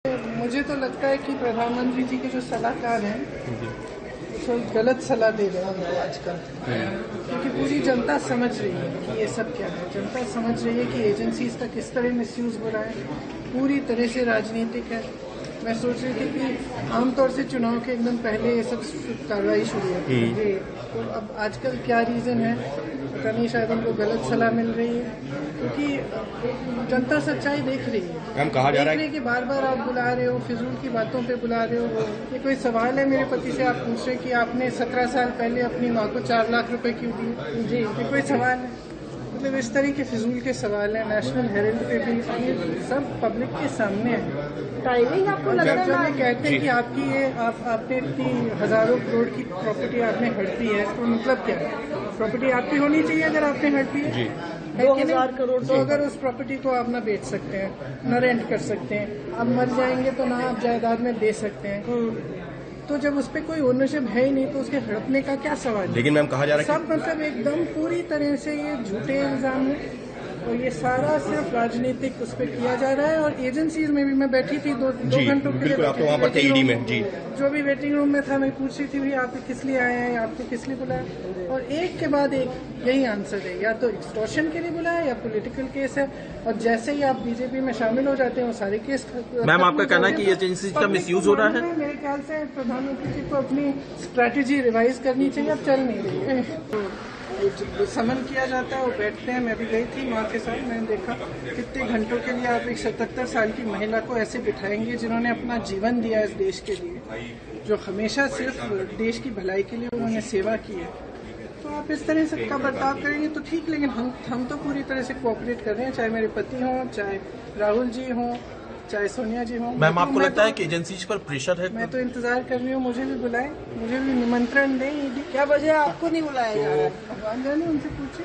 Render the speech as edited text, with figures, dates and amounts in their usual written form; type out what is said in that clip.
मुझे तो लगता है कि प्रधानमंत्री जी के जो सलाहकार हैं तो गलत सलाह दे रहे हैं उनको आजकल, क्योंकि पूरी जनता समझ रही है कि ये सब क्या है। जनता समझ रही है कि एजेंसीज का किस तरह मिसयूज हो रहा है, पूरी तरह से राजनीतिक है। मैं सोच रही थी कि आमतौर से चुनाव के एकदम पहले ये सब कार्रवाई शुरू होती है, तो अब आजकल क्या रीज़न है पता नहीं, शायद उनको गलत सलाह मिल रही है, क्योंकि जनता सच्चाई देख रही है। मैम कहा जा रहा है कि बार बार आप बुला रहे हो, फिजूल की बातों पे बुला रहे हो। ये कोई सवाल है मेरे पति से आप पूछ रहे कि आपने 17 साल पहले अपनी माँ को 4 लाख रुपए क्यों दिए? जी, ये कोई सवाल है? मतलब इस तरह के फिजूल के सवाल हैं। नेशनल हेराल्ड पे भी ये सब पब्लिक के सामने है। टाइमिंग आपको लगता है जब ये कहते हैं कि आपकी ये आपने इतनी हजारों करोड़ की प्रॉपर्टी आपने हड़पी है, तो मतलब क्या है? प्रॉपर्टी आपकी होनी चाहिए अगर आपने हड़पी है। 2000 करोड़ तो अगर उस प्रॉपर्टी को आप ना बेच सकते हैं, न रेंट कर सकते हैं, आप मर जाएंगे तो ना आप जायदाद में दे सकते हैं, तो जब उस पर कोई ओनरशिप है ही नहीं तो उसके हड़पने का क्या सवाल है? लेकिन मैम कहा जा रहा है सब मतलब एकदम पूरी तरह से ये झूठे इल्जाम है और ये सारा सिर्फ राजनीतिक उस पर किया जा रहा है। और एजेंसीज में भी मैं बैठी थी दो घंटों के लिए, बिल्कुल आप तो वहाँ पर थे ईडी में जी, जो भी वेटिंग रूम में था, मैं पूछ रही थी भाई आप किस लिए आए हैं, आपको किस लिए बुलाया, और एक के बाद एक यही आंसर है, या तो एक्सटॉर्शन के लिए बुलाया या पॉलिटिकल केस है। और जैसे ही आप बीजेपी में शामिल हो जाते हैं वो सारे केस। मैम आपका कहना है कि एजेंसी का मिसयूज हो रहा है? मेरे ख्याल से प्रधानमंत्री जी को अपनी स्ट्रैटेजी रिवाइज करनी चाहिए, अब चल नहीं रही है। समन किया जाता है, वो बैठते हैं। मैं भी गई थी माँ के साथ, मैंने देखा कितने घंटों के लिए आप एक 77 साल की महिला को ऐसे बिठाएंगे जिन्होंने अपना जीवन दिया इस देश के लिए, जो हमेशा सिर्फ देश की भलाई के लिए उन्होंने सेवा की है। तो आप इस तरह से का बर्ताव करेंगे तो ठीक, लेकिन हम तो पूरी तरह से कोऑपरेट कर रहे हैं, चाहे मेरे पति हों, चाहे राहुल जी हों, चाहे सोनिया जी हों। मैम आपको लगता है कि एजेंसीज पर प्रेशर है? मैं तो इंतजार कर रही हूँ, मुझे भी बुलाएं, मुझे भी निमंत्रण दें। क्या वजह आपको नहीं बुलाया जा रहा है? भगवान जाने, उनसे पूछे।